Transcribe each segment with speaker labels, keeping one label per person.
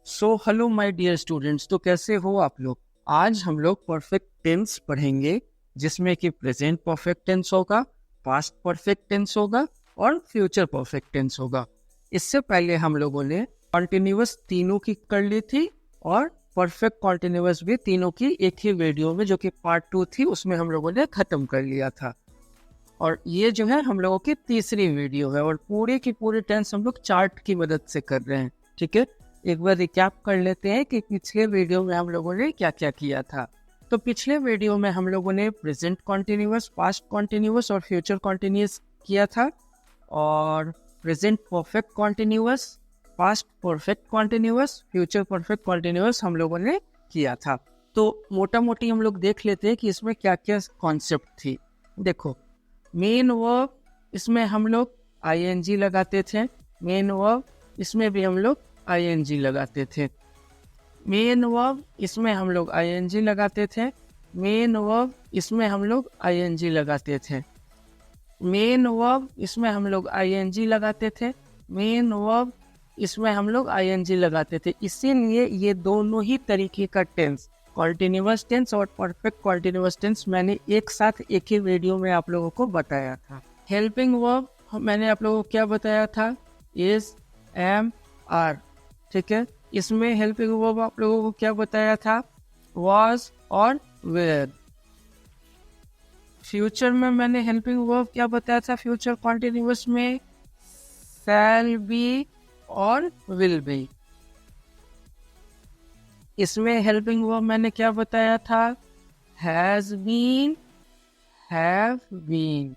Speaker 1: Hello my dear students. तो कैसे हो आप लोग। आज हम लोग परफेक्ट टेंस पढ़ेंगे, जिसमें कि प्रेजेंट परफेक्ट टेंस होगा, पास्ट परफेक्ट टेंस होगा और फ्यूचर परफेक्ट टेंस होगा। इससे पहले हम लोगों ने कॉन्टिन्यूअस तीनों की कर ली थी और परफेक्ट कॉन्टिन्यूअस भी तीनों की एक ही वीडियो में, जो कि पार्ट 2 थी, उसमें हम लोगों ने खत्म कर लिया था। और ये जो है हम लोगों की तीसरी वीडियो है और पूरे की पूरी टेंस हम लोग चार्ट की मदद से कर रहे हैं। ठीक है, एक बार रिकैप कर लेते हैं कि पिछले वीडियो में हम लोगों ने क्या क्या किया था। तो पिछले वीडियो में हम लोगों ने प्रेजेंट कॉन्टिन्यूअस, पास्ट कॉन्टिन्यूअस और फ्यूचर कॉन्टिन्यूअस किया था, और present perfect continuous, past perfect continuous, future perfect continuous हम लोगों ने किया था। तो मोटा मोटी हम लोग देख लेते हैं कि इसमें क्या क्या कॉन्सेप्ट थी। देखो, मेन वर्ब, इसमें हम लोग आईएनजी लगाते थे। मेन वर्ब, इसमें भी हम लोग आईएनजी लगाते थे। मेन वर्ब, इसमें हम लोग आईएनजी लगाते थे। मेन वर्ब, इसमें हम लोग आईएनजी लगाते थे। मेन वर्ब, इसमें हम लोग आईएनजी लगाते थे। मेन वर्ब, इसमें हम लोग आईएनजी लगाते थे। इसीलिए ये दोनों ही तरीके का टेंस, कॉन्टिन्यूअस टेंस और परफेक्ट कॉन्टिन्यूअस टेंस, मैंने एक साथ एक ही वीडियो में आप लोगों को बताया था। हेल्पिंग वर्ब मैंने आप लोगों को क्या बताया था, इज, एम, आर। ठीक है, इसमें हेल्पिंग वर्ब आप लोगों को क्या बताया था, वाज और वेयर। फ्यूचर में मैंने हेल्पिंग वर्ब क्या बताया था, फ्यूचर कॉन्टिन्यूअस में शैल बी और विल बी। इसमें हेल्पिंग वर्ब मैंने क्या बताया था, हैज बीन, हैव बीन।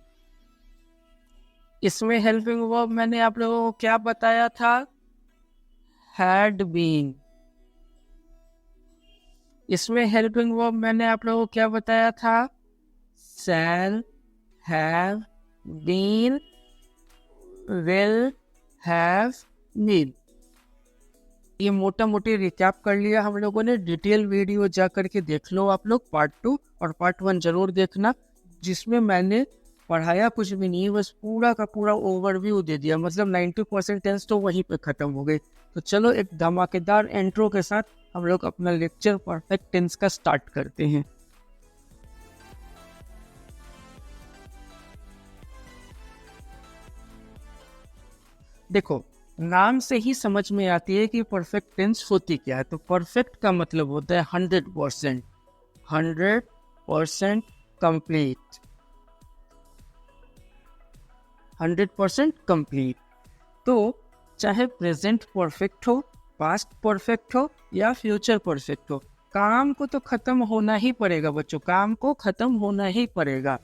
Speaker 1: इसमें हेल्पिंग वर्ब मैंने आप लोगों को क्या बताया था, हैड बीन। इसमें हेल्पिंग वर्ब मैंने आप लोगों को क्या बताया था, shall, have, been, will, have, need. ये मोटा मोटी रिकैप कर लिया हम लोगों ने। डिटेल वीडियो जा करके देख लो आप लोग, पार्ट 2 और पार्ट 1 जरूर देखना, जिसमें मैंने पढ़ाया कुछ भी नहीं, बस पूरा का पूरा ओवरव्यू दे दिया। मतलब 90% टेंस तो वहीं पे खत्म हो गई। तो चलो एक धमाकेदार इंट्रो के साथ हम लोग अपना लेक्चर परफेक्ट टेंस का स्टार्ट करते हैं। देखो, नाम से ही समझ में आती है कि परफेक्ट टेंस होती क्या है। तो परफेक्ट का मतलब होता है 100%, 100% कंप्लीट, 100% कंप्लीट। तो चाहे प्रेजेंट परफेक्ट हो, पास्ट परफेक्ट हो या फ्यूचर परफेक्ट हो, काम को तो खत्म होना ही पड़ेगा बच्चों, काम को खत्म होना ही पड़ेगा।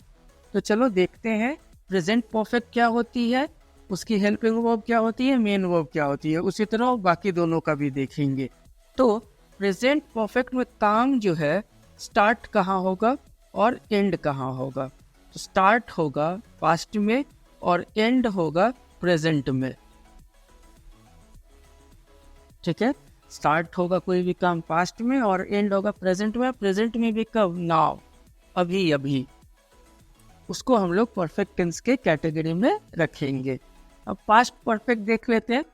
Speaker 1: तो चलो देखते हैं प्रेजेंट परफेक्ट क्या होती है, उसकी हेल्पिंग वर्ब क्या होती है, मेन वर्ब क्या होती है। उसी तरह बाकी दोनों का भी देखेंगे। तो प्रेजेंट परफेक्ट में काम जो है, स्टार्ट कहाँ होगा और एंड कहाँ होगा। तो स्टार्ट होगा पास्ट में और एंड होगा प्रेजेंट में। ठीक है, स्टार्ट होगा कोई भी काम पास्ट में और एंड होगा प्रेजेंट में। प्रेजेंट में भी कब, नाउ, अभी अभी। उसको हम लोग परफेक्ट टेंस के कैटेगरी में रखेंगे। अब पास्ट परफेक्ट देख लेते हैं।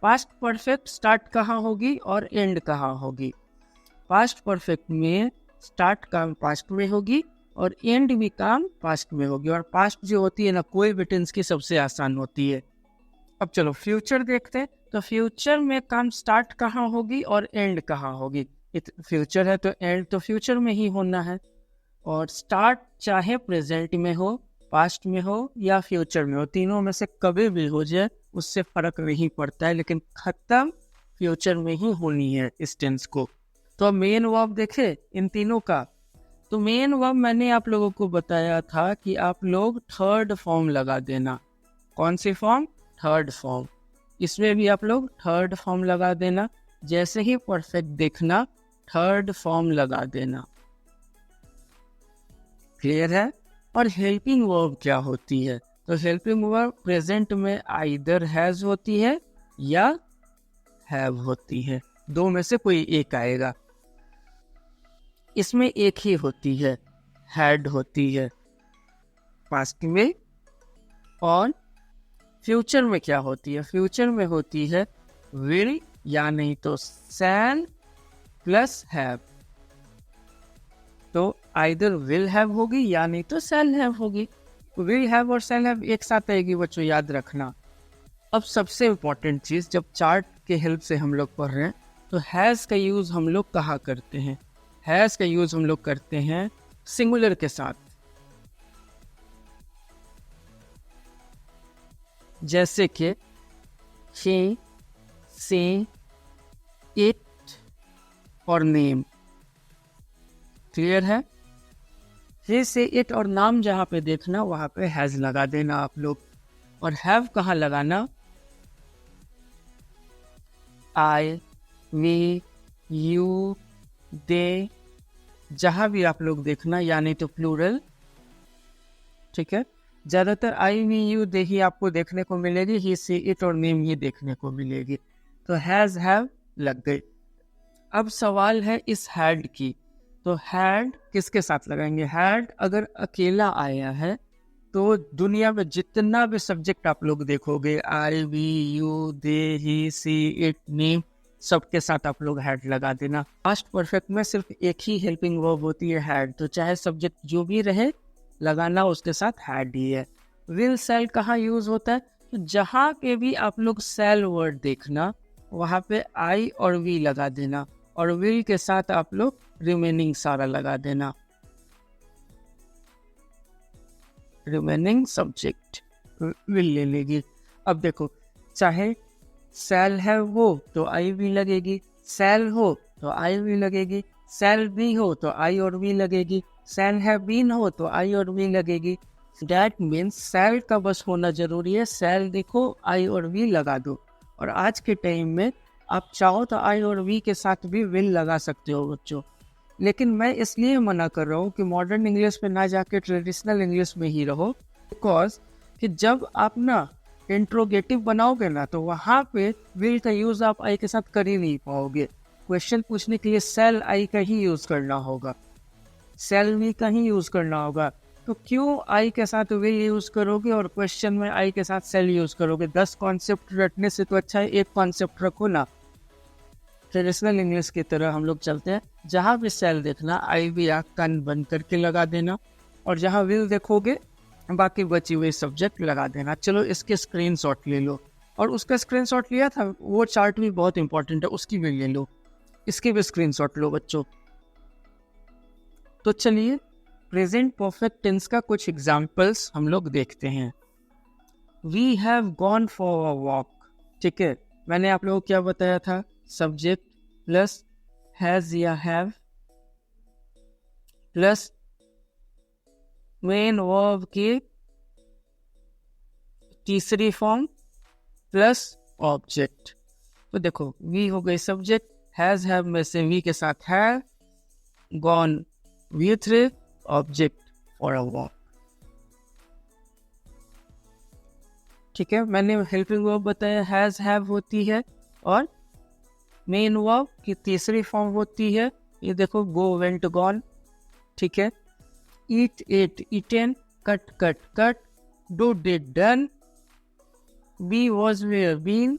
Speaker 1: पास्ट परफेक्ट स्टार्ट कहाँ होगी और एंड कहाँ होगी। पास्ट परफेक्ट में स्टार्ट काम पास्ट में होगी और एंड भी काम पास्ट में होगी। और पास्ट जो होती है ना, कोई भी टेंस की सबसे आसान होती है। अब चलो फ्यूचर देखते हैं। तो फ्यूचर में काम स्टार्ट कहाँ होगी और एंड कहाँ होगी। फ्यूचर है तो एंड तो फ्यूचर में ही होना है। और स्टार्ट चाहे प्रेजेंट में हो, पास्ट में हो या फ्यूचर में हो, तीनों में से कभी भी हो जाए उससे फर्क नहीं पड़ता है, लेकिन खत्म फ्यूचर में ही होनी है इस टेंस को। तो अब मेन वर्ब देखे इन तीनों का। तो मेन वर्ब मैंने आप लोगों को बताया था कि आप लोग थर्ड फॉर्म लगा देना। कौन सी फॉर्म, थर्ड फॉर्म। इसमें भी आप लोग थर्ड फॉर्म लगा देना। जैसे ही परफेक्ट देखना, थर्ड फॉर्म लगा देना। क्लियर है। और हेल्पिंग वर्ब क्या होती है, तो हेल्पिंग वर्ब प्रेजेंट में आइदर हैज होती है या हैव होती है, दो में से कोई एक आएगा। इसमें एक ही होती है, हैड होती है पास्ट में। और फ्यूचर में क्या होती है, फ्यूचर में होती है विल या नहीं तो शैल प्लस हैव। तो आइदर विल हैव होगी या नहीं तो शैल हैव होगी। विल हैव और शैल हैव एक साथ आएगी बच्चों, याद रखना। अब सबसे इम्पोर्टेंट चीज, जब चार्ट के हेल्प से हम लोग पढ़ रहे हैं तो हैज का यूज हम लोग कहाँ करते हैं? हैज का यूज हम लोग करते हैं सिंगुलर के साथ। जैसे कि he, she, it और नेम। क्लियर है? he, she, it और नाम जहाँ पे देखना वहाँ पे हैज लगा देना आप लोग। और हैव कहाँ लगाना? आई, वी, यू, दे, जहाँ भी आप लोग देखना, यानी तो प्लूरल। ठीक है, ज्यादातर आई, वी, यू, दे ही आपको देखने को मिलेगी, ही, सी, इट और नेम ही देखने को मिलेगी। तो हैज हैव लग गई। अब सवाल है इस हैड की, तो हैड किसके साथ लगाएंगे? हैड अगर अकेला आया है तो दुनिया में जितना भी सब्जेक्ट आप लोग देखोगे, I, we, you, they, he, she, it, name, सबके साथ आप लोग हैड लगा देना। पास्ट परफेक्ट में सिर्फ एक ही हेल्पिंग वर्ब होती है हैड, तो चाहे सब्जेक्ट जो भी रहे लगाना उसके साथ हैड ही है। विल सेल कहाँ यूज होता है? तो जहाँ पे भी आप लोग सेल वर्ड देखना वहाँ पे आई और वी लगा देना, और विल के साथ आप लोग रिमेनिंग सारा लगा देना, रिमेनिंग सब्जेक्ट विल ले लेगी। अब देखो, चाहे सेल है हो तो आई भी लगेगी, सेल हो तो आई भी लगेगी, सेल बी हो तो आई और वी लगेगी, सेल हैव बीन हो तो आई और वी लगेगी। डैट मीन्स सेल का बस होना जरूरी है, सेल देखो आई और वी लगा दो। और आज के टाइम में आप चाहो तो आई और वी के साथ भी विल लगा सकते हो बच्चों, लेकिन मैं इसलिए मना कर रहा हूँ कि मॉडर्न इंग्लिश में ना जाके ट्रेडिशनल इंग्लिश में ही रहो। बिकॉज कि जब आप ना इंट्रोगेटिव बनाओगे ना तो वहाँ पे विल का यूज आप आई के साथ कर ही नहीं पाओगे। क्वेश्चन पूछने के लिए सेल आई का ही यूज करना होगा, सेल वी का ही यूज करना होगा। तो क्यों आई के साथ विल यूज करोगे और क्वेश्चन में आई के साथ सेल यूज करोगे? 10 कॉन्सेप्ट रटने से तो अच्छा है एक कॉन्सेप्ट रखो ना। ट्रेडिशनल इंग्लिश की तरह हम लोग चलते हैं, जहाँ भी सेल देखना आई भी आँख कान बंद करके लगा देना, और जहाँ विल देखोगे बाकी बची हुई सब्जेक्ट लगा देना। चलो इसके स्क्रीनशॉट ले लो, और उसका स्क्रीनशॉट लिया था वो चार्ट भी बहुत इंपॉर्टेंट है, उसकी भी ले लो, इसकी भी स्क्रीनशॉट लो बच्चों। तो चलिए प्रेजेंट परफेक्ट टेंस का कुछ एग्जाम्पल्स हम लोग देखते हैं। We have gone for a walk. ठीक है, मैंने आप लोगों को क्या बताया था? सब्जेक्ट प्लस हैज या हैव प्लस मेन वर्ब की तीसरी फॉर्म प्लस ऑब्जेक्ट। तो देखो वी हो गई सब्जेक्ट, हैज हैव में से वी के साथ है, gone with object for a walk. ठीक है, मैंने हेल्पिंग वर्ब बताया हैज हैव होती है, और मेन वर्ब की तीसरी फॉर्म होती है, ये देखो गो वेंट गॉन। ठीक है, eat ate eaten, cut cut cut, do did done, be was were been.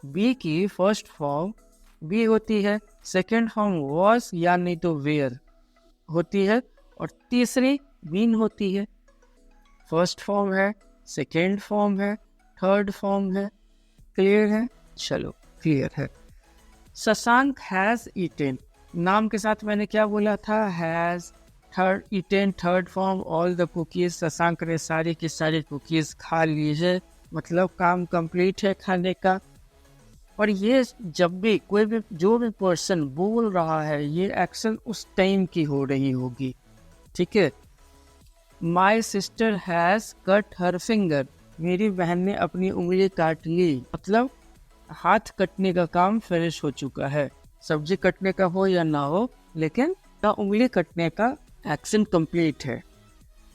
Speaker 1: Be की फर्स्ट फॉर्म बी होती है, सेकेंड फॉर्म वॉज या नहीं तो वेयर होती है, और तीसरी बीन होती है। फर्स्ट फॉर्म है, सेकेंड फॉर्म है, थर्ड फॉर्म है। क्लियर है? चलो क्लियर है। शशांक हैज ईटेन, नाम के साथ मैंने क्या बोला था? Has, third eaten third form, all the cookies, Shashank ने सारी की सारी कुकीज खा ली है, मतलब काम कंप्लीट है खाने का। और ये जब भी कोई भी जो भी पर्सन बोल रहा है ये एक्शन उस टाइम की हो रही होगी। ठीक है, my sister has cut her finger, मेरी बहन ने अपनी उंगली काट ली, मतलब हाथ कटने का काम फिनिश हो चुका है। सब्जी कटने का हो या ना हो, लेकिन उंगली कटने का एक्शन कंप्लीट है।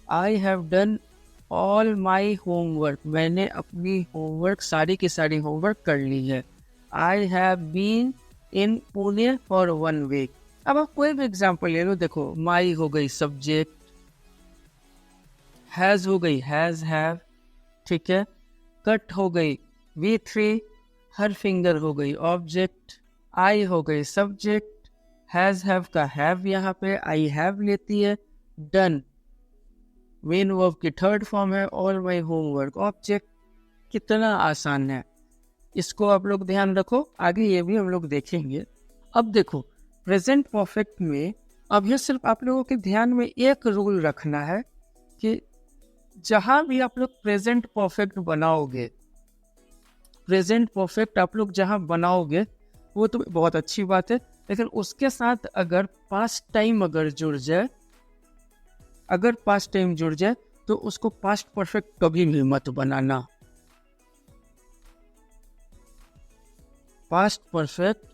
Speaker 1: I have done all my homework, मैंने अपनी होमवर्क सारी की सारी होमवर्क कर ली है। I have been in Pune for 1 week. अब आप कोई भी एग्जाम्पल ले लो, देखो माई हो गई सब्जेक्ट, हैज हो गई हैज हैव, ठीक है, कट हो गई V3, हर फिंगर हो गई ऑब्जेक्ट, आई हो गई सब्जेक्ट, हैज हैव का हैव यहाँ पे आई हैव लेती है, डन मेन वर्ब की थर्ड फॉर्म है, ऑल माई होमवर्क ऑब्जेक्ट। कितना आसान है, इसको आप लोग ध्यान रखो, आगे ये भी हम लोग देखेंगे। अब देखो प्रेजेंट परफेक्ट में अब ये सिर्फ आप लोगों के ध्यान में एक रूल रखना है कि जहां भी आप लोग प्रेजेंट परफेक्ट बनाओगे, प्रेजेंट परफेक्ट आप लोग जहां बनाओगे वो तो बहुत अच्छी बात है, लेकिन उसके साथ अगर पास्ट टाइम अगर जुड़ जाए, अगर पास्ट टाइम जुड़ जाए तो उसको पास्ट परफेक्ट कभी भी मत बनाना। पास्ट परफेक्ट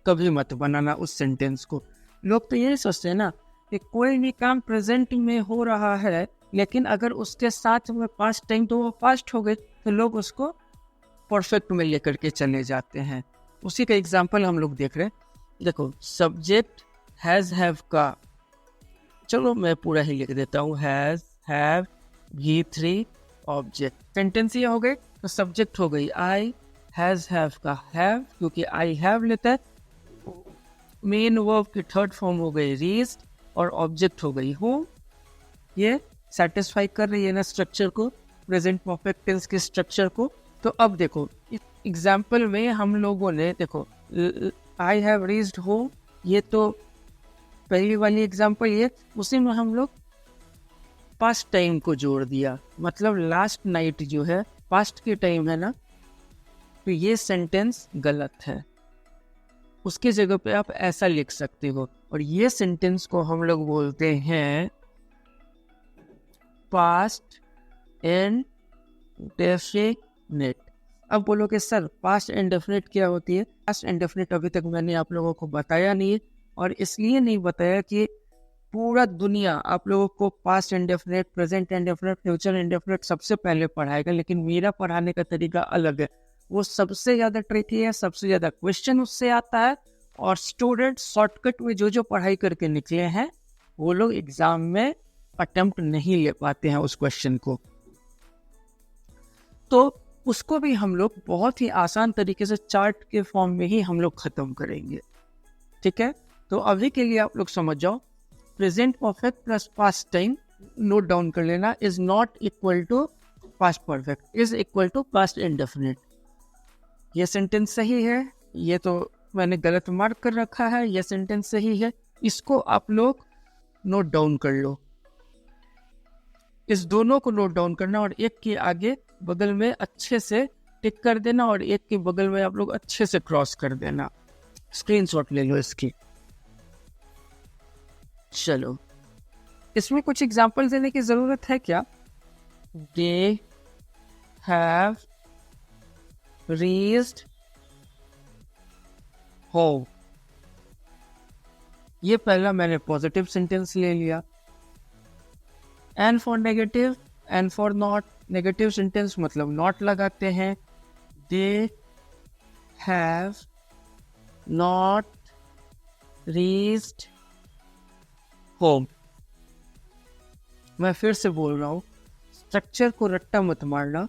Speaker 1: कभी मत बनाना उस सेंटेंस को। लोग तो यही सोचते हैं ना कि कोई भी काम प्रेजेंट में हो रहा है लेकिन अगर उसके साथ में पास्ट टाइम तो वो पास्ट हो गए, तो लोग उसको परफेक्ट में लेकर के चले जाते हैं। उसी का एग्जांपल हम लोग देख रहे हैं। देखो सब्जेक्ट हैज हैव का, चलो मैं पूरा ही लिख देता हूँ, has have V3 object. Sentence ये हो गई, तो सब्जेक्ट हो गई आई, हैज हैव का हैव क्योंकि आई हैव लेता है, मेन वर्ब की थर्ड फॉर्म हो गई रीज्ड और ऑब्जेक्ट हो गई हूँ। ये सेटिस्फाई कर रही है ना स्ट्रक्चर को, प्रेजेंट परफेक्ट टेंस के स्ट्रक्चर को। तो अब देखो एग्जाम्पल में हम लोगों ने देखो आई हैव रीज्ड हो, ये तो पहली वाली एग्जाम्पल ये, उसी में हम लोग पास्ट टाइम को जोड़ दिया, मतलब लास्ट नाइट जो है पास्ट के टाइम है ना, तो ये सेंटेंस गलत है। उसके जगह पे आप ऐसा लिख सकते हो, और ये सेंटेंस को हम लोग बोलते हैं पास्ट इंडेफिनिट। अब बोलोगे सर पास्ट इंडेफिनिट क्या होती है? पास्ट इंडेफिनिट अभी तक मैंने आप लोगों को बताया नहीं है, और इसलिए नहीं बताया कि पूरा दुनिया आप लोगों को past indefinite, present indefinite, future indefinite सबसे पहले पढ़ाएगा, लेकिन मेरा पढ़ाने का तरीका अलग है। वो सबसे ज़्यादा ट्रिकी है, सबसे ज़्यादा क्वेश्चन उससे आता है, और स्टूडेंट शॉर्टकट में जो जो पढ़ाई करके निकले हैं वो लोग एग्जाम में अटेम्प्ट नहीं ले पाते हैं उस क्वेश्चन को। तो उसको भी हम लोग बहुत ही आसान तरीके से चार्ट के फॉर्म में ही हम लोग खत्म करेंगे, ठीक है? तो अभी के लिए आप लोग समझ जाओ, present perfect plus past time note down कर लेना, is not equal to past perfect, is equal to past indefinite. ये सेंटेंस सही है, ये तो मैंने गलत मार्क कर रखा है, ये सेंटेंस सही है, इसको आप लोग नोट डाउन कर लो। इस दोनों को नोट डाउन करना और एक के आगे बगल में अच्छे से टिक कर देना और एक के बगल में आप लोग अच्छे से क्रॉस कर देना। स्क्रीनशॉट ले लो इसकी। चलो इसमें कुछ एग्जांपल देने की जरूरत है क्या? दे हैव रीच्ड होम, ये पहला मैंने पॉजिटिव सेंटेंस ले लिया। And for negative, and for not, negative sentence मतलब नॉट लगाते हैं। They have not reached home. मैं फिर से बोल रहा हूँ, स्ट्रक्चर को रट्टा मत मारना,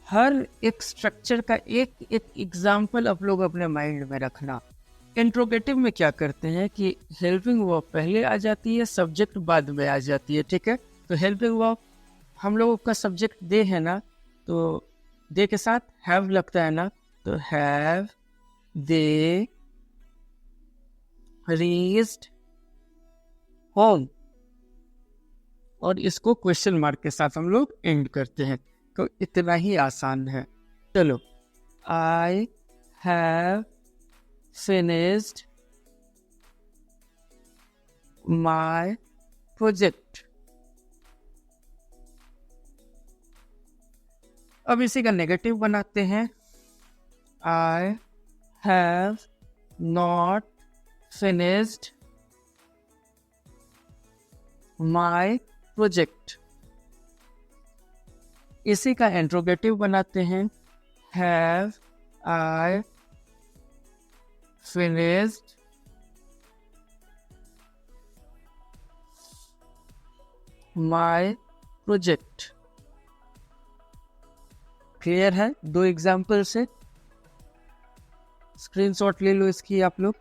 Speaker 1: हर एक स्ट्रक्चर का एक एक एग्जाम्पल आप लोग अपने माइंड में रखना। इंट्रोगेटिव में क्या करते हैं कि हेल्पिंग वर्ब पहले आ जाती है, सब्जेक्ट बाद में आ जाती है, ठीक है? तो हेल्पिंग वर्ब हम लोगों का सब्जेक्ट दे है ना, तो दे के साथ हैव लगता है ना, तो हैव दे रीच्ड होम, और इसको क्वेश्चन मार्क के साथ हम लोग एंड करते हैं। तो इतना ही आसान है। चलो, आई हैव फिनिश्ड माय प्रोजेक्ट। अब इसी का नेगेटिव बनाते हैं, I have not finished my project. इसी का इंट्रोगेटिव बनाते हैं, have I finished my project. Clear है? दो एग्जाम्पल से स्क्रीनशॉट ले लो इसकी आप लोग।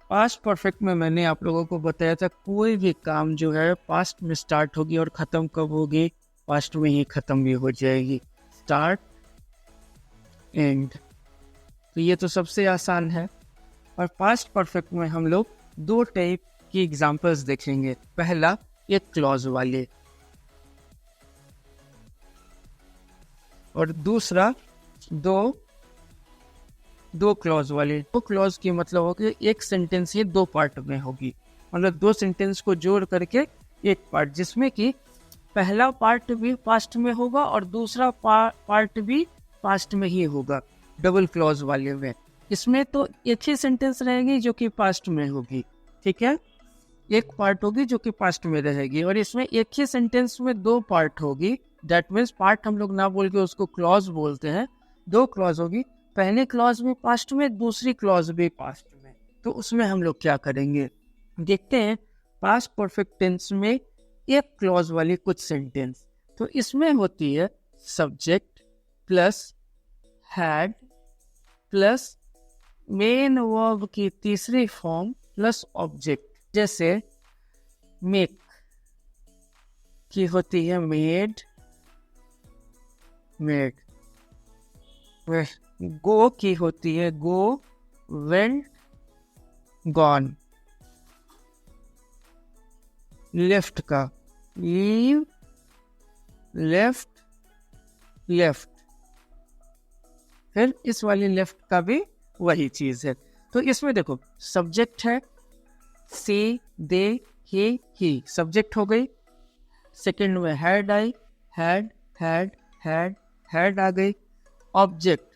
Speaker 1: पास्ट परफेक्ट में मैंने आप लोगों को बताया था कोई भी काम जो है पास्ट में स्टार्ट होगी और ख़त्म कब होगी, पास्ट में ही ख़त्म भी हो जाएगी। स्टार्ट एंड, तो ये तो सबसे आसान है। और पास्ट परफेक्ट में हम लोग दो टाइप की एग्जांपल्स देखेंगे। पहला एक क्लॉज वाले और दूसरा दो क्लॉज वाले। दो क्लॉज की मतलब होगी एक सेंटेंस ही दो पार्ट में होगी, मतलब दो सेंटेंस को जोड़ करके एक पार्ट, जिसमें कि पहला पार्ट भी पास्ट में होगा और दूसरा पार्ट भी पास्ट में ही होगा। डबल क्लॉज वाले में इसमें तो एक ही सेंटेंस रहेगी जो कि पास्ट में होगी, ठीक है, एक पार्ट होगी जो कि पास्ट में रहेगी, और इसमें एक ही सेंटेंस में दो पार्ट होगी। दैट मीन्स पार्ट हम लोग ना बोल के उसको क्लॉज बोलते हैं। दो क्लॉज होगी, पहले क्लॉज भी पास्ट में, दूसरी क्लॉज भी पास्ट में। तो उसमें हम लोग क्या करेंगे देखते हैं। पास्ट परफेक्ट टेंस में एक क्लॉज वाली कुछ सेंटेंस, तो इसमें होती है subject plus had plus main verb की तीसरी फॉर्म प्लस ऑब्जेक्ट। जैसे मेक की होती है मेड, गो की होती है गो, वेंट, गॉन। लेफ्ट का लीव, लेफ्ट, लेफ्ट। फिर इस वाली लेफ्ट का भी वही चीज है। तो इसमें देखो सब्जेक्ट है से, दे, ही, सब्जेक्ट हो गई। सेकंड में हैड आई, हैड, हैड, हैड, हैड आ गई। Object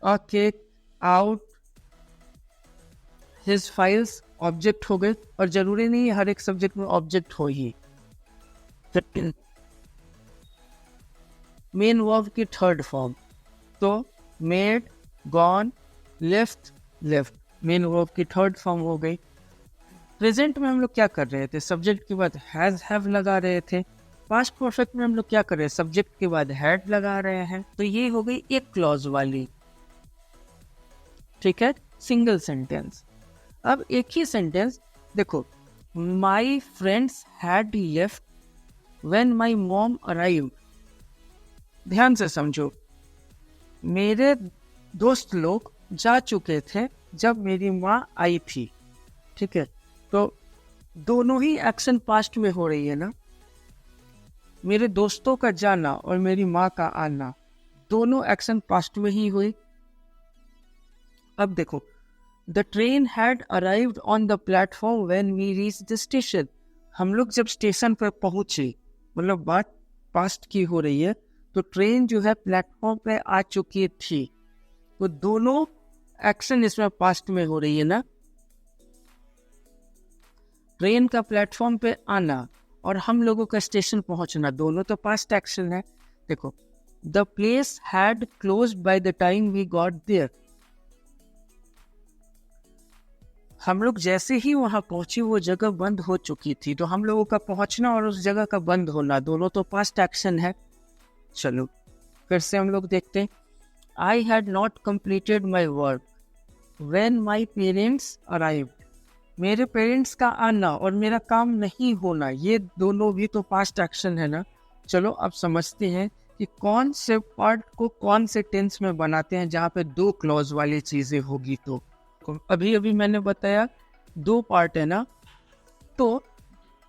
Speaker 1: a cake, out, his files, object हो गए। और जरूरी नहीं हर एक सब्जेक्ट में ऑब्जेक्ट हो ही। मेन वर्ब की थर्ड फॉर्म, तो made, gone, left, left, main verb की थर्ड फॉर्म हो गई। प्रेजेंट में हम लोग क्या कर रहे थे, सब्जेक्ट के बाद हैज, हैव लगा रहे थे। पास्ट परफेक्ट में हम लोग क्या कर रहे हैं, सब्जेक्ट के बाद हैड लगा रहे हैं। तो ये हो गई एक क्लॉज वाली, ठीक है, सिंगल सेंटेंस। अब एक ही सेंटेंस देखो, my friends had left when my mom arrived. ध्यान से समझो, मेरे दोस्त लोग जा चुके थे जब मेरी माँ आई थी, ठीक है। तो दोनों ही एक्शन पास्ट में हो रही है ना, मेरे दोस्तों का जाना और मेरी माँ का आना, दोनों एक्शन पास्ट में ही हुई। अब देखो, the train had arrived on the platform when we reach the station. हम लोग जब स्टेशन पर पहुंचे, मतलब बात पास्ट की हो रही है, तो ट्रेन जो है प्लेटफॉर्म पे आ चुकी थी। तो दोनों एक्शन इसमें पास्ट में हो रही है ना, ट्रेन का प्लेटफॉर्म पे आना और हम लोगों का स्टेशन पहुंचना, दोनों तो पास्ट एक्शन है। देखो, the place had closed by the time we got there. हम लोग जैसे ही वहां पहुंचे वो जगह बंद हो चुकी थी। तो हम लोगों का पहुंचना और उस जगह का बंद होना, दोनों तो पास्ट एक्शन है। चलो फिर से हम लोग देखते हैं। I had not completed my work when my parents arrived. मेरे पेरेंट्स का आना और मेरा काम नहीं होना, ये दोनों भी तो पास्ट एक्शन है ना। चलो अब समझते हैं कि कौन से पार्ट को कौन से टेंस में बनाते हैं जहाँ पे दो क्लॉज वाली चीजें होगी। तो अभी अभी मैंने बताया दो पार्ट है ना, तो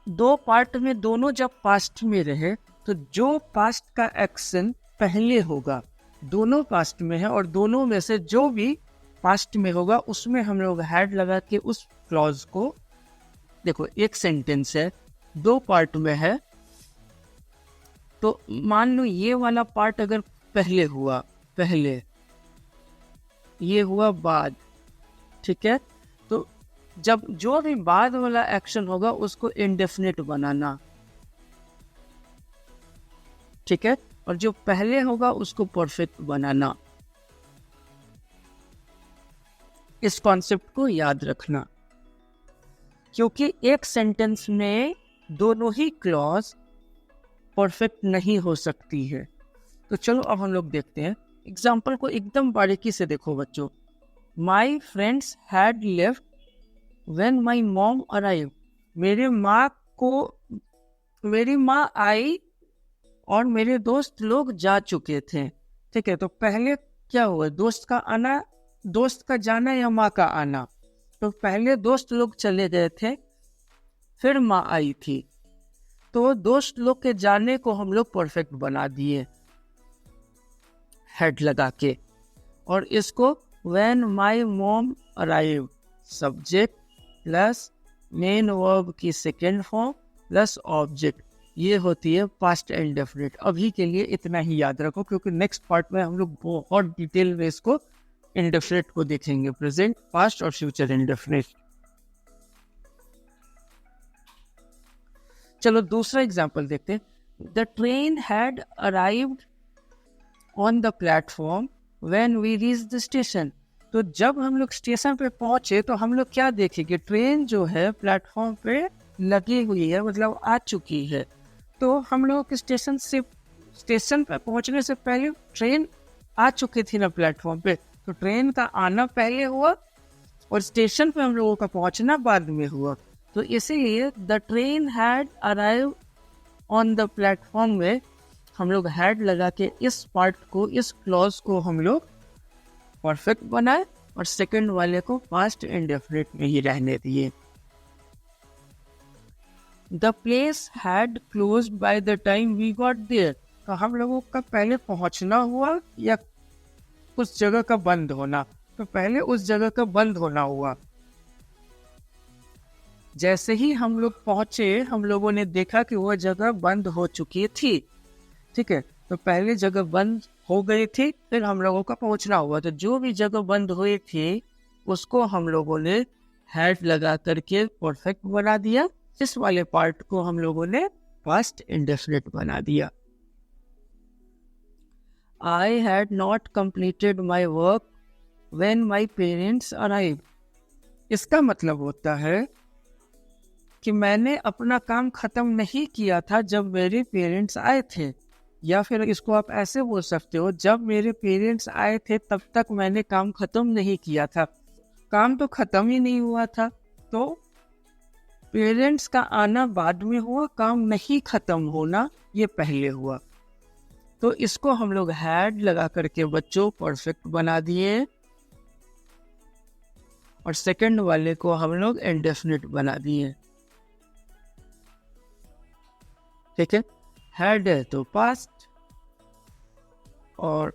Speaker 1: दो पार्ट में दोनों जब पास्ट में रहे तो जो पास्ट का एक्शन पहले होगा, दोनों पास्ट में है, और दोनों में से जो भी पास्ट में होगा उसमें हम लोग हैड लगा के उस क्लॉज को, देखो एक सेंटेंस है दो पार्ट में है, तो मान लो ये वाला पार्ट अगर पहले हुआ, पहले ये हुआ बाद, ठीक है। तो जब जो भी बाद वाला एक्शन होगा उसको इंडेफिनिट बनाना, ठीक है, और जो पहले होगा उसको परफेक्ट बनाना। इस कॉन्सेप्ट को याद रखना, क्योंकि एक सेंटेंस में दोनों ही क्लॉज परफेक्ट नहीं हो सकती है। तो चलो अब हम लोग देखते हैं एग्जाम्पल को, एकदम बारीकी से देखो बच्चों। My friends had left when my mom arrive. मेरी माँ आई और मेरे दोस्त लोग जा चुके थे। ठीक है, तो पहले क्या हुआ, दोस्त का जाना या माँ का आना। तो पहले दोस्त लोग चले गए थे, फिर माँ आई थी। तो दोस्त लोग के जाने को हम लोग परफेक्ट बना दिए हेड लगा के, और इसको when my mom arrive, subject plus main verb की सेकेंड फॉर्म प्लस ऑब्जेक्ट, ये होती है पास्ट इंडेफिनिट। अभी के लिए इतना ही याद रखो, क्योंकि नेक्स्ट पार्ट में हम लोग बहुत डिटेल में इसको इंडेफिनिट को देखेंगे, प्रेजेंट, पास्ट और फ्यूचर इंडेफिनिट। चलो दूसरा एग्जांपल देखते हैं। The train had arrived on the platform when we reach the station. तो जब हम लोग स्टेशन पे पहुंचे तो हम लोग क्या देखेंगे, ट्रेन जो है प्लेटफॉर्म पे लगी हुई है, मतलब आ चुकी है। तो हम लोग के स्टेशन पे पहुंचने से पहले ट्रेन आ चुकी थी ना प्लेटफॉर्म पे, तो ट्रेन का आना पहले हुआ और स्टेशन पे हम लोगों का पहुंचना बाद में हुआ। तो इसीलिए the train had arrive on the platform में हम लोग हैड लगा के इस पार्ट को, इस क्लॉज को हम लोग परफेक्ट बनाए और सेकंड वाले को पास्ट इंडेफिनिट में ही रहने दिए। The place had closed by the time we got there. तो हम लोगों का पहले पहुंचना हुआ या उस जगह का बंद होना, तो पहले उस जगह का बंद होना हुआ। जैसे ही हम लोग पहुंचे हम लोगों ने देखा कि वह जगह बंद हो चुकी थी। ठीक है, तो पहले जगह बंद हो गई थी, फिर हम लोगों का पहुंचना हुआ। तो जो भी जगह बंद हुई थी उसको हम लोगों ने हैड लगा करके परफेक्ट बना दिया। इस वाले पार्ट को हम लोगों ने पास्ट इंडेफिनिट बना दिया। I had not completed my work when my parents arrive. इसका मतलब होता है कि मैंने अपना काम खत्म नहीं किया था जब मेरे पेरेंट्स आए थे, या फिर इसको आप ऐसे बोल सकते हो, जब मेरे पेरेंट्स आए थे तब तक मैंने काम खत्म नहीं किया था। काम तो खत्म ही नहीं हुआ था, तो पेरेंट्स का आना बाद में हुआ, काम नहीं खत्म होना ये पहले हुआ। तो इसको हम लोग हैड लगा करके बच्चों परफेक्ट बना दिए, और सेकंड वाले को हम लोग इंडेफिनिट बना दिए। ठीक है, हैड है तो पास्ट और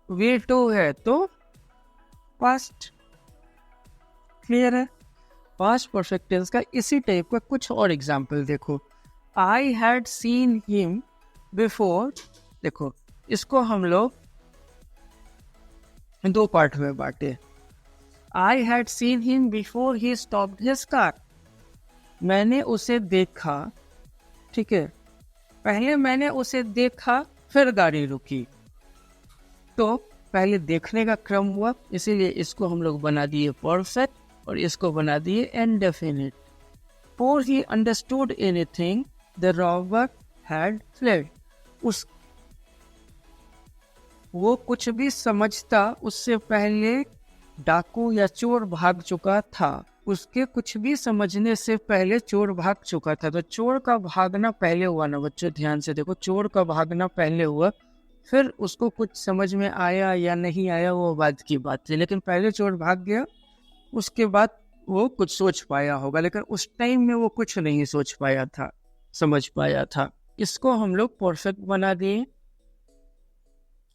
Speaker 1: वे टू है तो पास्ट। क्लियर है? पास्ट परफेक्ट टेंस का इसी टाइप का कुछ और एग्जाम्पल देखो। I had seen him before. देखो, इसको हम लोग दो पार्ट में बांटे। I had seen him before he stopped his car. मैंने उसे देखा। ठीक है, पहले मैंने उसे देखा फिर गाड़ी रुकी, तो पहले देखने का क्रम हुआ, इसीलिए इसको हम लोग बना दिए परफेक्ट और इसको बना दिए indefinite. Before he understood anything, the robber had fled. वो कुछ भी समझता उससे पहले डाकू या चोर भाग चुका था। उसके कुछ भी समझने से पहले चोर भाग चुका था। तो चोर का भागना पहले हुआ ना बच्चों, ध्यान से देखो, चोर का भागना पहले हुआ, फिर उसको कुछ समझ में आया या नहीं आया वो बाद की बात थी, लेकिन पहले चोर भाग गया, उसके बाद वो कुछ सोच पाया होगा, लेकिन उस टाइम में वो कुछ नहीं सोच पाया था, समझ पाया था। इसको हम लोग परफेक्ट बना दिए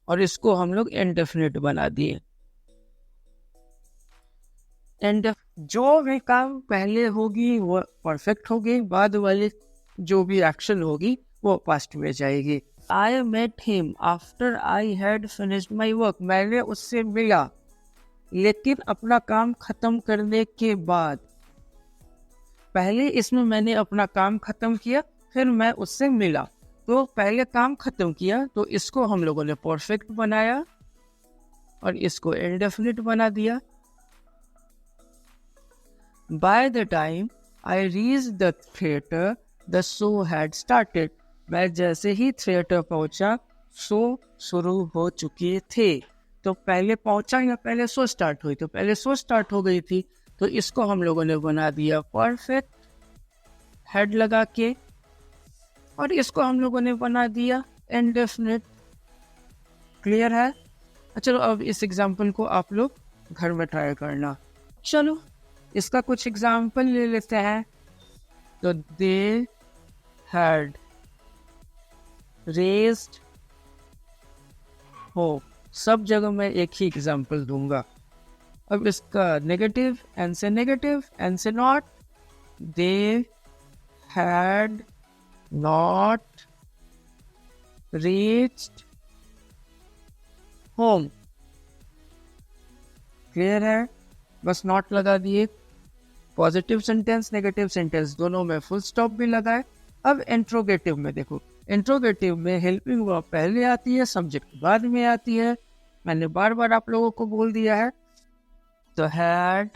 Speaker 1: और इसको हम लोग इंडेफिनिट बना दिए। जो भी काम पहले होगी वो परफेक्ट होगी, बाद वाली जो भी एक्शन होगी वो पास्ट में जाएगी। I met him after I had finished my work. मैंने उससे मिला लेकिन अपना काम खत्म करने के बाद। पहले इसमें मैंने अपना काम खत्म किया फिर मैं उससे मिला, तो पहले काम खत्म किया, तो इसको हम लोगों ने परफेक्ट बनाया और इसको इंडेफिनिट बना दिया। By the time I reached the theater, the show had started. मैं जैसे ही थिएटर पहुंचा शो शुरू हो चुके थे। तो पहले पहुंचा या पहले सो स्टार्ट हुई, तो पहले सो स्टार्ट हो गई थी, तो इसको हम लोगों ने बना दिया परफेक्ट हेड लगा के, और इसको हम लोगों ने बना दिया इंडेफिनिट। क्लियर है? चलो अब इस एग्जाम्पल को आप लोग घर में ट्राई करना। चलो इसका कुछ एग्जाम्पल ले लेते हैं। तो दे हैड रेज्ड होप, सब जगह मैं एक ही एग्जाम्पल दूंगा। अब इसका नेगेटिव, एन से नेगेटिव, एन से not. They had not reached home. Clear है? बस नॉट लगा दिए। पॉजिटिव सेंटेंस, नेगेटिव सेंटेंस दोनों में फुल स्टॉप भी लगाए। अब इंट्रोगेटिव में देखो, इंट्रोगेटिव में हेल्पिंग वर्ब पहले आती है, सब्जेक्ट बाद में आती है। मैंने बार बार आप लोगों को बोल दिया है। तो हैड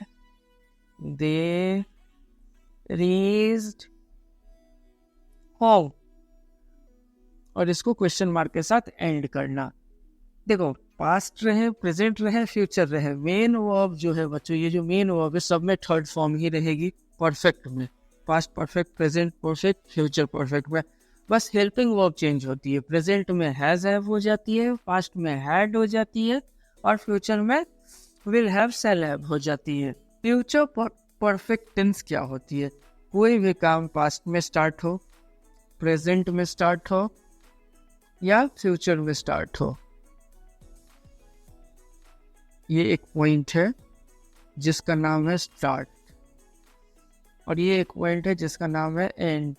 Speaker 1: दे रेज्ड होम, और इसको क्वेश्चन मार्क के साथ एंड करना। देखो पास्ट रहे, प्रेजेंट रहे, फ्यूचर रहे, मेन वर्ब जो है बच्चों, ये जो मेन वर्ब है सब में थर्ड फॉर्म ही रहेगी परफेक्ट में। Past perfect, present perfect, future perfect में बस हेल्पिंग वर्ब चेंज होती है। प्रेजेंट में हैज हैव हो जाती है, पास्ट में हैड हो जाती है, और फ्यूचर में विल हैव, शैल हैव हो जाती है। फ्यूचर परफेक्ट टेंस क्या होती है? कोई भी काम पास्ट में स्टार्ट हो, प्रेजेंट में स्टार्ट हो, या फ्यूचर में स्टार्ट हो। ये एक पॉइंट है जिसका नाम है स्टार्ट, और ये एक पॉइंट है जिसका नाम है एंड।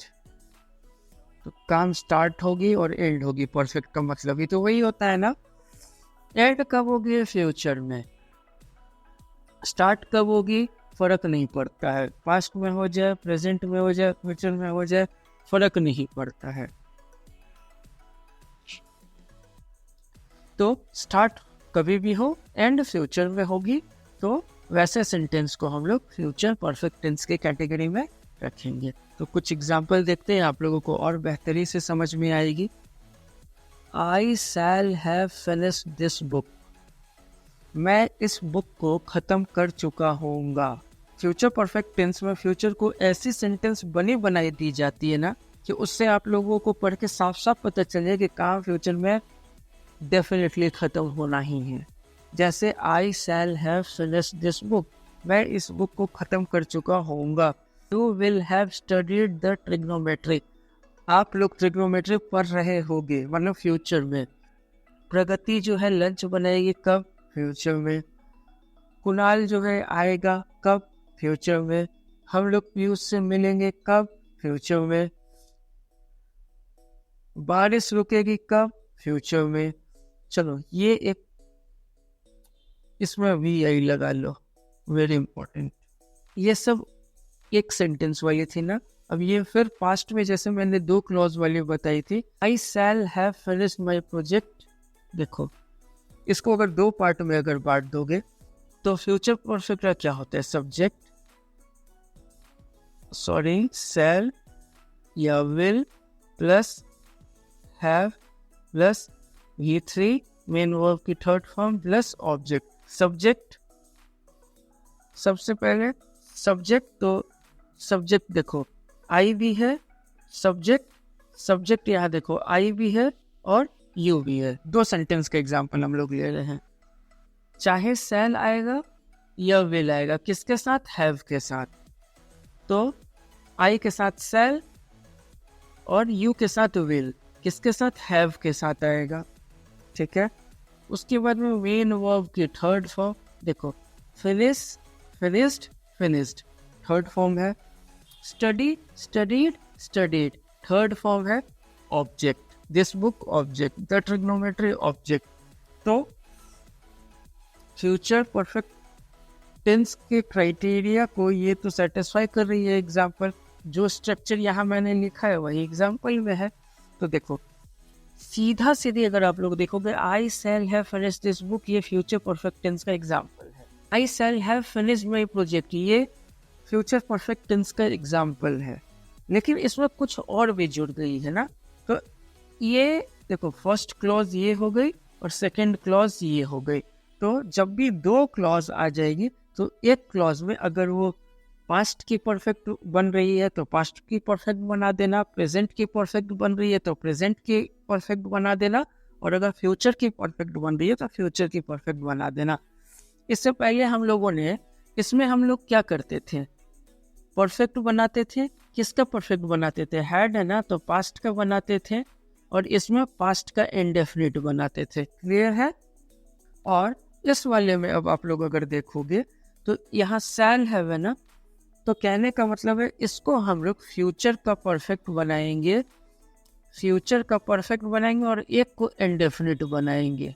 Speaker 1: तो काम स्टार्ट होगी और एंड होगी, परफेक्ट का मतलब ही तो वही होता है ना। एंड कब होगी? फ्यूचर में। स्टार्ट कब होगी? फर्क नहीं पड़ता है, पास्ट में हो जाए, प्रेजेंट में हो जाए, फ्यूचर में हो जाए, फर्क नहीं पड़ता है। तो स्टार्ट कभी भी हो, एंड फ्यूचर में होगी, तो वैसे सेंटेंस को हम लोग फ्यूचर परफेक्ट टेंस के कैटेगरी में रखेंगे। तो कुछ एग्जाम्पल देखते हैं, आप लोगों को और बेहतरी से समझ में आएगी। I shall have finished this book, मैं इस बुक को खत्म कर चुका होऊंगा। फ्यूचर परफेक्ट टेंस में फ्यूचर को ऐसी सेंटेंस बनी बनाई दी जाती है ना, कि उससे आप लोगों को पढ़ के साफ साफ पता चले कि काम फ्यूचर में डेफिनेटली खत्म होना ही है। जैसे I shall have finished this book, मैं इस बुक को खत्म कर चुका होऊंगा। You will have studied the trigonometry, आप लोग ट्रिग्नोमेट्री पढ़ रहे होंगे, मतलब फ्यूचर में। प्रगति जो है लंच बनाएगी, कब? फ्यूचर में। कुणाल जो है आएगा, कब? फ्यूचर में। हम लोग पीयूष से मिलेंगे, कब? फ्यूचर में। बारिश रुकेगी, कब? फ्यूचर में। चलो ये एक, इसमें वी आई लगा लो, वेरी इंपॉर्टेंट। ये सब एक सेंटेंस वाली थी ना। अब ये फिर पास्ट में, जैसे मैंने 2 क्लॉज वाली बताई थी, I shall have finished my project. देखो इसको अगर 2 पार्ट में अगर बांट दोगे तो फ्यूचर परफेक्ट का क्या होता है? सब्जेक्ट, सॉरी शैल या will plus have plus V3 main verb की third form plus object. Subject, सबसे पहले सब्जेक्ट, तो सब्जेक्ट देखो आई भी है, सब्जेक्ट यहाँ देखो आई भी है और यू भी है। 2 सेंटेंस का एग्जांपल हम लोग ले रहे हैं। चाहे शैल आएगा या विल आएगा, किसके साथ? हैव के साथ। तो आई के साथ शैल और यू के साथ विल, किसके साथ? हैव के साथ आएगा। ठीक है। उसके बाद में मेन वर्ब की थर्ड फॉर्म देखो, finish, finished, finished third form है। Study, studied, studied third form है। Object, this book object, the trigonometry object. तो फ्यूचर परफेक्ट टेंस के क्राइटेरिया को ये तो सेटिस्फाई कर रही है एग्जाम्पल। जो स्ट्रक्चर यहाँ मैंने लिखा है वही एग्जाम्पल में है। तो देखो सीधा सीधी अगर आप लोग देखोगे, I shall have finished this book, ये फ्यूचर परफेक्ट टेंस का एग्जाम्पल है। I shall have finished my project, ये फ्यूचर परफेक्ट टेंस का एग्जाम्पल है। लेकिन इसमें कुछ और भी जुड़ गई है ना। तो ये देखो फर्स्ट क्लॉज ये हो गई और सेकंड क्लॉज ये हो गई। तो जब भी दो क्लॉज आ जाएगी तो एक क्लॉज में अगर वो पास्ट की परफेक्ट बन रही है तो पास्ट की परफेक्ट बना देना, प्रेजेंट की परफेक्ट बन रही है तो प्रेजेंट की परफेक्ट बना देना, और अगर फ्यूचर की परफेक्ट बन रही है तो फ्यूचर की परफेक्ट बना देना। इससे पहले हम लोगों ने इसमें हम लोग क्या करते थे, परफेक्ट बनाते थे। किसका परफेक्ट बनाते थे, हैड है ना, तो पास्ट का बनाते थे, और इसमें पास्ट का इंडेफिनिट बनाते थे। क्लियर है। और इस वाले में अब आप लोग अगर देखोगे तो यहाँ शैल है ना, तो कहने का मतलब है इसको हम लोग फ्यूचर का परफेक्ट बनाएंगे, फ्यूचर का परफेक्ट बनाएंगे, और एक को इंडेफिनिट बनाएंगे,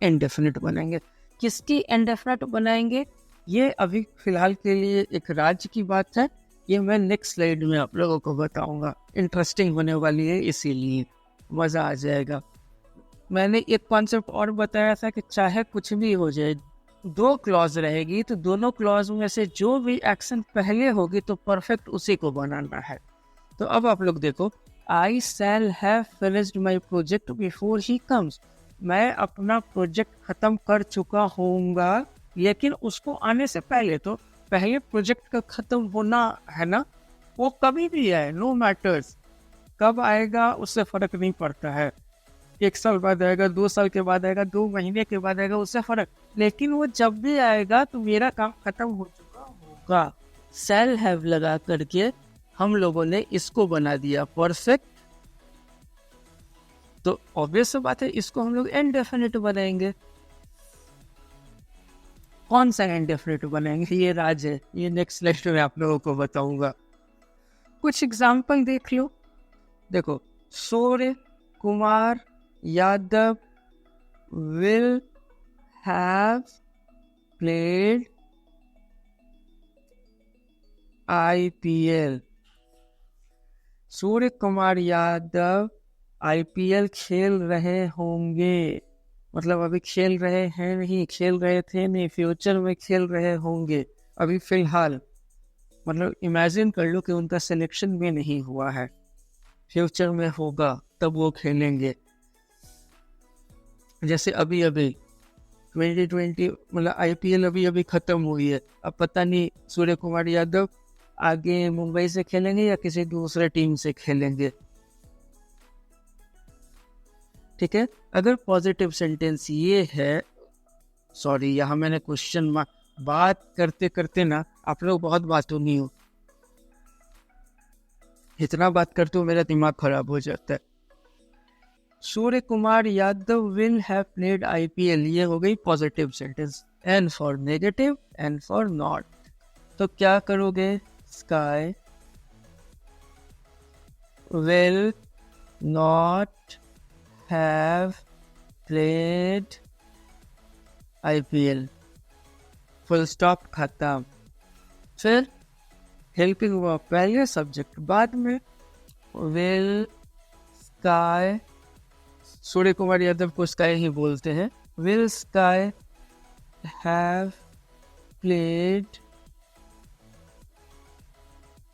Speaker 1: इंडेफिनिट बनाएंगे। किसकी इंडेफिनिट बनाएंगे, ये अभी फिलहाल के लिए एक राज्य की बात है, ये मैं नेक्स्ट स्लाइड में आप लोगों को बताऊंगा। इंटरेस्टिंग होने वाली है, इसीलिए मज़ा आ जाएगा। मैंने एक कॉन्सेप्ट और बताया था कि चाहे कुछ भी हो जाए, दो क्लॉज रहेगी तो दोनों क्लॉज में से जो भी एक्शन पहले होगी तो परफेक्ट उसी को बनाना है। तो अब आप लोग देखो, I shall have finished my project before he comes. मैं अपना प्रोजेक्ट खत्म कर चुका होऊंगा, लेकिन उसको आने से पहले, तो पहले प्रोजेक्ट का खत्म होना है ना, वो कभी भी आए, नो मैटर्स कब आएगा उससे फर्क नहीं पड़ता है। 1 साल बाद आएगा, 2 साल के बाद आएगा, 2 महीने के बाद आएगा, उससे फर्क, लेकिन वो जब भी आएगा तो मेरा काम खत्म हो चुका होगा। शैल हैव लगा करके हम लोगों ने इसको बना दिया परफेक्ट, तो ऑब्वियस बात है इसको हम लोग इनडेफिनिट बनाएंगे। कौन सा इनडेफिनिट बनाएंगे, ये राज है, ये नेक्स्ट स्लाइड में आप लोगों को बताऊंगा। कुछ एग्जाम्पल देख लो। देखो, सूर्य Kumar Yadav will have played IPL। Surya Kumar Yadav IPL खेल रहे होंगे, मतलब अभी खेल रहे हैं नहीं, खेल रहे थे नहीं, फ्यूचर में खेल रहे होंगे। अभी फिलहाल मतलब इमेजिन कर लो कि उनका सिलेक्शन भी नहीं हुआ है, फ्यूचर में होगा तब वो खेलेंगे। जैसे अभी 2020 मतलब IPL अभी खत्म हुई है, अब पता नहीं सूर्य कुमार यादव आगे मुंबई से खेलेंगे या किसी दूसरे टीम से खेलेंगे। ठीक है, अगर पॉजिटिव सेंटेंस ये है, सॉरी यहाँ मैंने क्वेश्चन बात करते करते ना आप लोग बहुत बातों नहीं हो, इतना बात करते हो मेरा दिमाग खराब हो जाता है। Surya Kumar Yadav will have played IPL, ये हो गई positive sentence. And for negative, and for not, तो क्या करोगे, SKY will not have played IPL, full stop, खत्म। फिर हेल्पिंग वर्ब पहले, सब्जेक्ट बाद में। विल स्काई, सूर्य कुमार यादव को स्काई ही बोलते हैं। Will SKY have played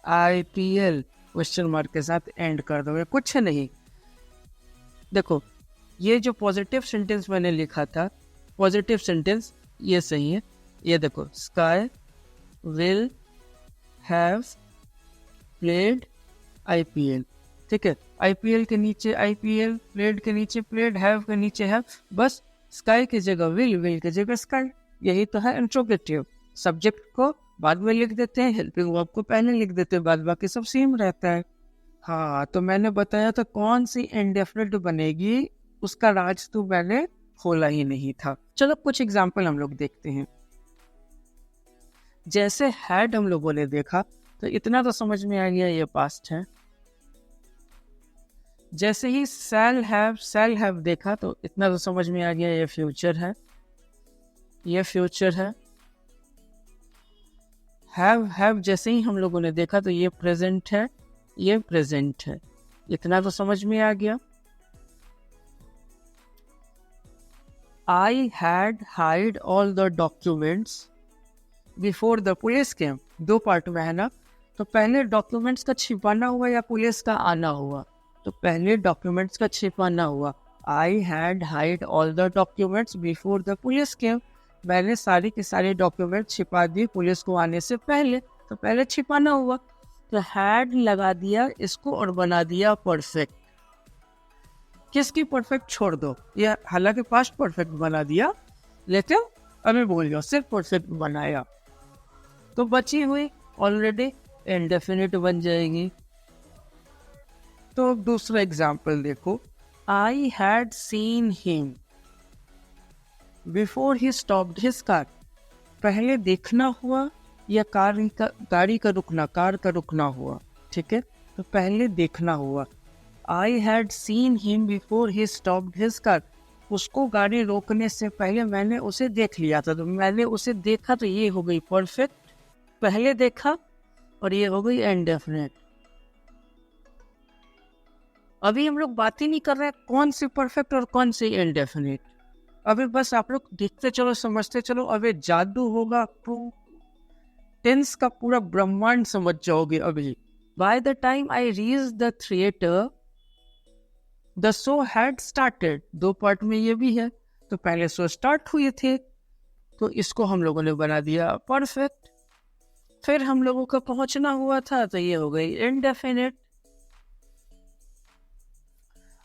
Speaker 1: IPL, question mark के साथ एंड कर दोगे, कुछ नहीं। देखो, ये जो पॉजिटिव सेंटेंस मैंने लिखा था, पॉजिटिव सेंटेंस ये सही है। ये देखो, sky will have played IPL, ठीक है। IPL के नीचे IPL, प्लेड के नीचे प्लेड, हैव के नीचे हैव, बस स्काई की जगह विल, विल की जगह स्काई, यही तो है इंट्रोगेटिव। सब्जेक्ट को बाद में लिख देते हैं, हेल्पिंग वर्ब को पहले लिख देते हैं, बाद बाकी सब सेम रहता है। हाँ, तो मैंने बताया था कौन सी इंडेफिनिट बनेगी, उसका राज तो मैंने खोला ही नहीं था। चलो कुछ एग्जाम्पल हम लोग देखते हैं। जैसे हैड हम लोगों ने देखा तो इतना तो समझ में आ गया ये पास्ट है। जैसे ही शैल हैव देखा तो इतना तो समझ में आ गया ये फ्यूचर है, ये फ्यूचर है। हैव जैसे ही हम लोगों ने देखा तो ये प्रेजेंट है, ये प्रेजेंट है, इतना तो समझ में आ गया। I had hide all the documents before the police came, दो पार्ट में है ना, तो पहले डॉक्यूमेंट्स का छिपाना हुआ या पुलिस का आना हुआ, तो पहले डॉक्यूमेंट्स का छिपाना हुआ, I had hide all the documents before the police केम। मैंने सारे के सारे डॉक्यूमेंट छिपा दिए पुलिस को आने से पहले। तो पहले छिपाना हुआ, तो हैड लगा दिया इसको और बना दिया परफेक्ट। किसकी परफेक्ट छोड़ दो, ये हालांकि पास्ट परफेक्ट बना दिया, लेकिन अभी बोल गया सिर्फ परफेक्ट बनाया, तो बची हुई ऑलरेडी इंडेफिनिट बन जाएगी। तो अब दूसरा एग्जाम्पल देखो, I had seen him before he stopped his car. पहले देखना हुआ या गाड़ी का रुकना, कार का रुकना हुआ, ठीक है। तो पहले देखना हुआ, I had seen him before he stopped his car. उसको गाड़ी रोकने से पहले मैंने उसे देख लिया था, तो मैंने उसे देखा, तो ये हो गई परफेक्ट, पहले देखा, और ये हो गई इंडेफिनिट। अभी हम लोग बात ही नहीं कर रहे हैं कौन सी परफेक्ट और कौन सी इंडेफिनिट। अभी बस आप लोग देखते चलो, समझते चलो, अभी जादू होगा, टेंस का पूरा ब्रह्मांड समझ जाओगे अभी। Bye the time I reach the theatre the show had started. 2 part में ये भी है, तो पहले शो स्टार्ट हुए थे, तो इसको हम लोगों ने बना दिया परफेक्ट। फिर हम लोगों का पहुंचना हुआ था, तो ये हो गई इंडेफिनिट।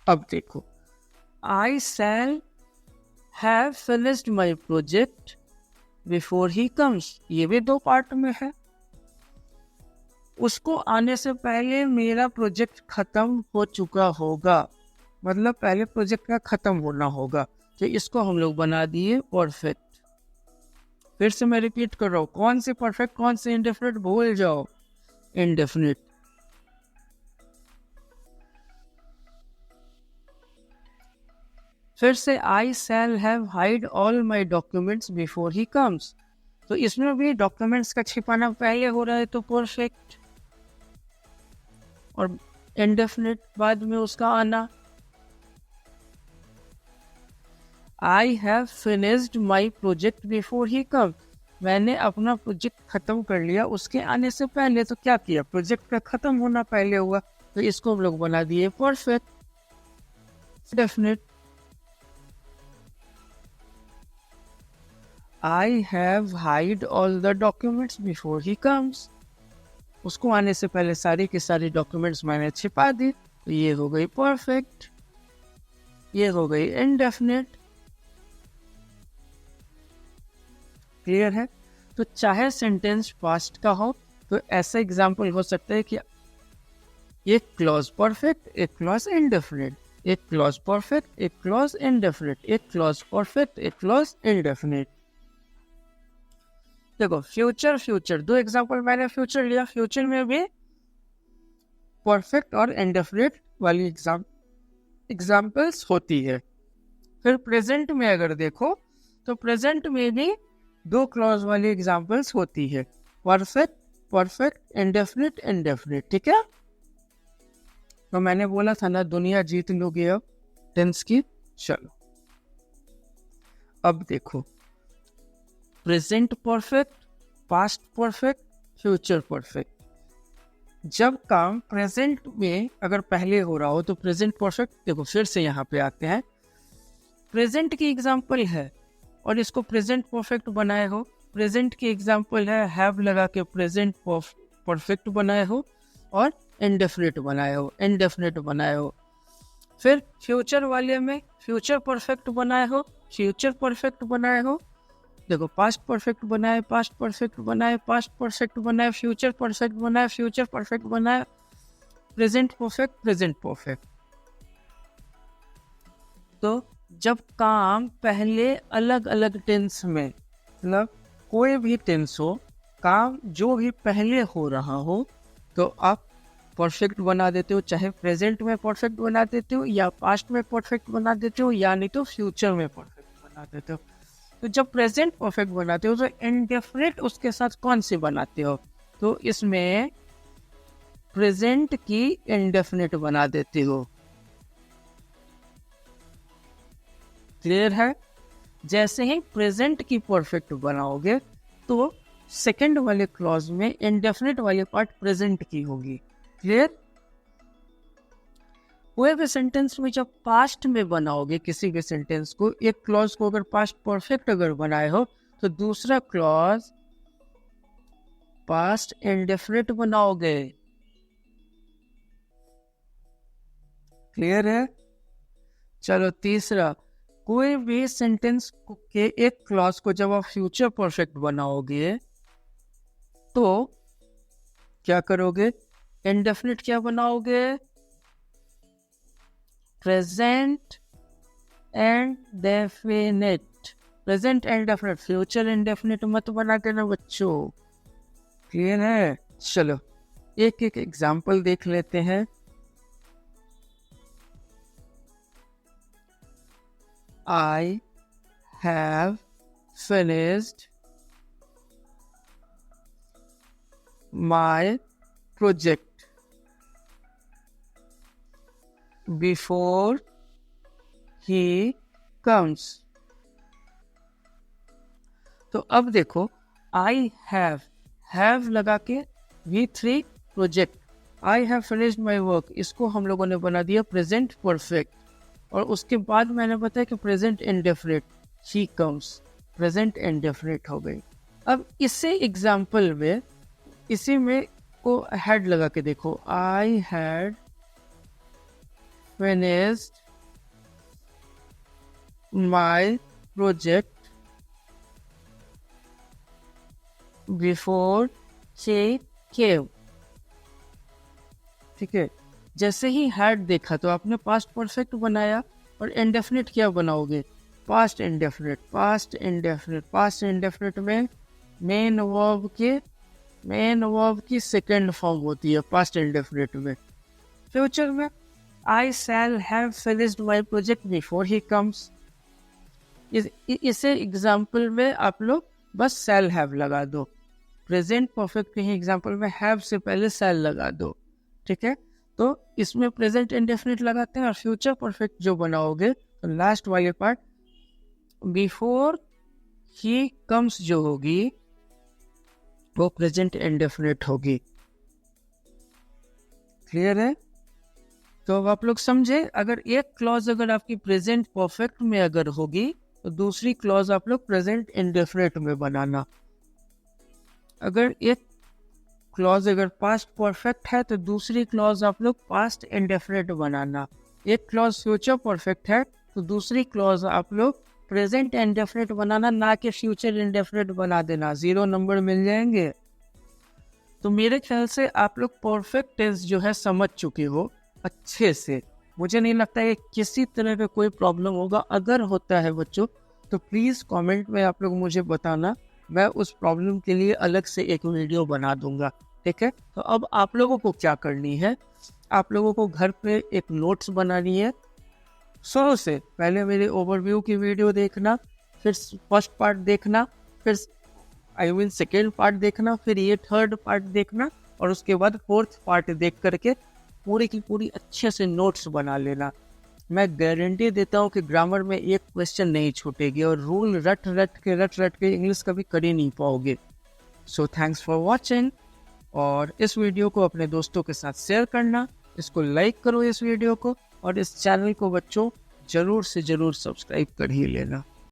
Speaker 1: अब देखो, I shall have finished my project before he comes. ये भी 2 पार्ट में है। उसको आने से पहले मेरा प्रोजेक्ट खत्म हो चुका होगा, मतलब पहले प्रोजेक्ट का खत्म होना होगा, तो इसको हम लोग बना दिए परफेक्ट। फिर से मैं रिपीट कर रहा हूँ, कौन से परफेक्ट कौन से इंडेफिनिट भूल जाओ, इंडेफिनिट। फिर से I shall have hide all my documents before he comes. तो इसमें भी डॉक्यूमेंट्स का छिपाना पहले हो रहा है, तो परफेक्ट, और इंडेफिनिट बाद में उसका आना। I have finished my project before he come. मैंने अपना प्रोजेक्ट खत्म कर लिया उसके आने से पहले। तो क्या किया, प्रोजेक्ट का खत्म होना पहले हुआ, तो इसको हम लोग बना दिए perfect, definite. I have hide all the documents before he comes. उसको आने से पहले सारी के सारी डॉक्यूमेंट्स मैंने छिपा दी, तो ये हो गई परफेक्ट, ये हो गई इनडेफिनेट। क्लियर है। तो चाहे सेंटेंस पास्ट का हो, तो ऐसा एग्जाम्पल हो सकता है कि एक क्लॉज परफेक्ट, एक क्लॉज इनडेफिनेट, एक क्लॉज परफेक्ट, एक क्लॉज इनडेफिनेट, एक क्लॉज परफेक्ट, एक क्लॉज इनडेफिनेट। देखो फ्यूचर, फ्यूचर 2 एग्जाम्पल मैंने फ्यूचर लिया, फ्यूचर में भी परफेक्ट और इनडेफिनेट वाली एग्जाम्पल्स होती है। फिर प्रेजेंट में अगर देखो, तो प्रेजेंट में भी 2 क्लॉज वाली एग्जाम्पल्स होती है, परफेक्ट, परफेक्ट, इंडेफिनिट, इंडेफिनिट, ठीक है। तो मैंने बोला था ना, दुनिया जीत लोगे अब टेंस की। चलो अब देखो, present perfect, past perfect, future perfect. जब काम प्रेजेंट में अगर पहले हो रहा हो तो प्रेजेंट परफेक्ट। देखो फिर से यहाँ पे आते हैं, प्रेजेंट की एग्जाम्पल है और इसको प्रेजेंट परफेक्ट बनाए हो। प्रेजेंट की एग्जाम्पल है, हैव लगा के प्रेजेंट परफेक्ट बनाए हो और इंडेफिनिट बनाए हो, इंडेफिनिट बनाए हो। फिर फ्यूचर वाले में फ्यूचर परफेक्ट बनाए हो, फ्यूचर परफेक्ट बनाए हो। देखो पास्ट परफेक्ट बनाए, पास्ट परफेक्ट बनाए, पास्ट परफेक्ट बनाए, फ्यूचर परफेक्ट बनाए, फ्यूचर परफेक्ट बनाए, प्रेजेंट परफेक्ट, प्रेजेंट परफेक्ट। तो जब काम पहले अलग अलग टेंस में, मतलब कोई भी टेंस हो, काम जो भी पहले हो रहा हो, तो आप परफेक्ट बना देते हो। चाहे प्रेजेंट में परफेक्ट बना देते हो, या पास्ट में परफेक्ट बना देते हो, या नहीं तो फ्यूचर में परफेक्ट बना देते हो। तो जब प्रेजेंट परफेक्ट बनाते हो तो इंडेफिनिट उसके साथ कौन सी बनाते हो, तो इसमें प्रेजेंट की इंडेफिनिट बना देते हो। क्लियर है। जैसे ही प्रेजेंट की परफेक्ट बनाओगे तो सेकंड वाले क्लॉज में इंडेफिनिट वाली पार्ट प्रेजेंट की होगी। क्लियर। कोई भी सेंटेंस में जब पास्ट में बनाओगे किसी भी सेंटेंस को, एक क्लॉज को अगर पास्ट परफेक्ट अगर बनाए हो तो दूसरा क्लॉज पास्ट इंडेफिनिट बनाओगे। क्लियर है? चलो तीसरा, कोई भी सेंटेंस के एक क्लॉज को जब आप फ्यूचर परफेक्ट बनाओगे तो क्या करोगे? इंडेफिनिट क्या बनाओगे? Present and definite. Present and definite, future indefinite मत बना देना बच्चों। क्लियर है? चलो एक एक एग्जाम्पल देख लेते हैं। I have finished my project before he comes। तो अब देखो, I have लगा के V3 project, I have finished my work, इसको हम लोगों ने बना दिया प्रेजेंट परफेक्ट। और उसके बाद मैंने बताया कि present indefinite, he comes, present indefinite हो गई। अब इसे एग्जाम्पल में, इसी में को हैड लगा के देखो, आई had finished my project before she came. ठीक है, जैसे ही हैड देखा तो आपने पास्ट परफेक्ट बनाया, और इंडेफिनिट क्या बनाओगे? Past indefinite. Past indefinite, past indefinite में मेन वर्ब की सेकंड फॉर्म होती है पास्ट इंडेफिनिट में। फ्यूचर में I shall have finished my project before he comes. इसे एग्जाम्पल में आप लोग बस शैल हैव लगा दो। प्रेजेंट परफेक्ट के ही एग्जाम्पल में हैव से पहले शैल लगा दो। ठीक है, तो इसमें प्रेजेंट इंडेफिनिट लगाते हैं, और फ्यूचर परफेक्ट जो बनाओगे तो लास्ट वाले पार्ट बिफोर ही कम्स जो होगी वो प्रेजेंट इंडेफिनिट होगी। क्लियर है? तो अब आप लोग समझे, अगर एक क्लॉज अगर आपकी प्रेजेंट परफेक्ट में अगर होगी तो दूसरी क्लॉज आप लोग प्रेजेंट इंडेफिनिट में बनाना। अगर एक क्लॉज अगर पास्ट परफेक्ट है तो दूसरी क्लॉज आप लोग पास्ट इंडेफिनिट बनाना। एक क्लॉज फ्यूचर परफेक्ट है तो दूसरी क्लॉज आप लोग प्रेजेंट इंडेफिनिट बनाना, ना कि फ्यूचर इंडेफिनिट बना देना, 0 नंबर मिल जाएंगे। तो मेरे ख्याल से आप लोग परफेक्ट टेंस जो है समझ चुके हो अच्छे से। मुझे नहीं लगता है किसी तरह का कोई प्रॉब्लम होगा। अगर होता है बच्चों तो प्लीज़ कमेंट में आप लोग मुझे बताना, मैं उस प्रॉब्लम के लिए अलग से एक वीडियो बना दूंगा। ठीक है, तो अब आप लोगों को क्या करनी है, आप लोगों को घर पे एक नोट्स बनानी है। शुरू से पहले मेरे ओवरव्यू की वीडियो देखना, फिर फर्स्ट पार्ट देखना, फिर सेकेंड पार्ट देखना, फिर ये थर्ड पार्ट देखना, और उसके बाद फोर्थ पार्ट देख करके पूरी की पूरी अच्छे से नोट्स बना लेना। मैं गारंटी देता हूँ कि ग्रामर में एक क्वेश्चन नहीं छूटेगी, और रूल रट रट के इंग्लिश कभी कर ही नहीं पाओगे। सो थैंक्स फॉर वॉचिंग, और इस वीडियो को अपने दोस्तों के साथ शेयर करना, इसको लाइक करो इस वीडियो को, और इस चैनल को बच्चों जरूर से जरूर सब्सक्राइब कर ही लेना।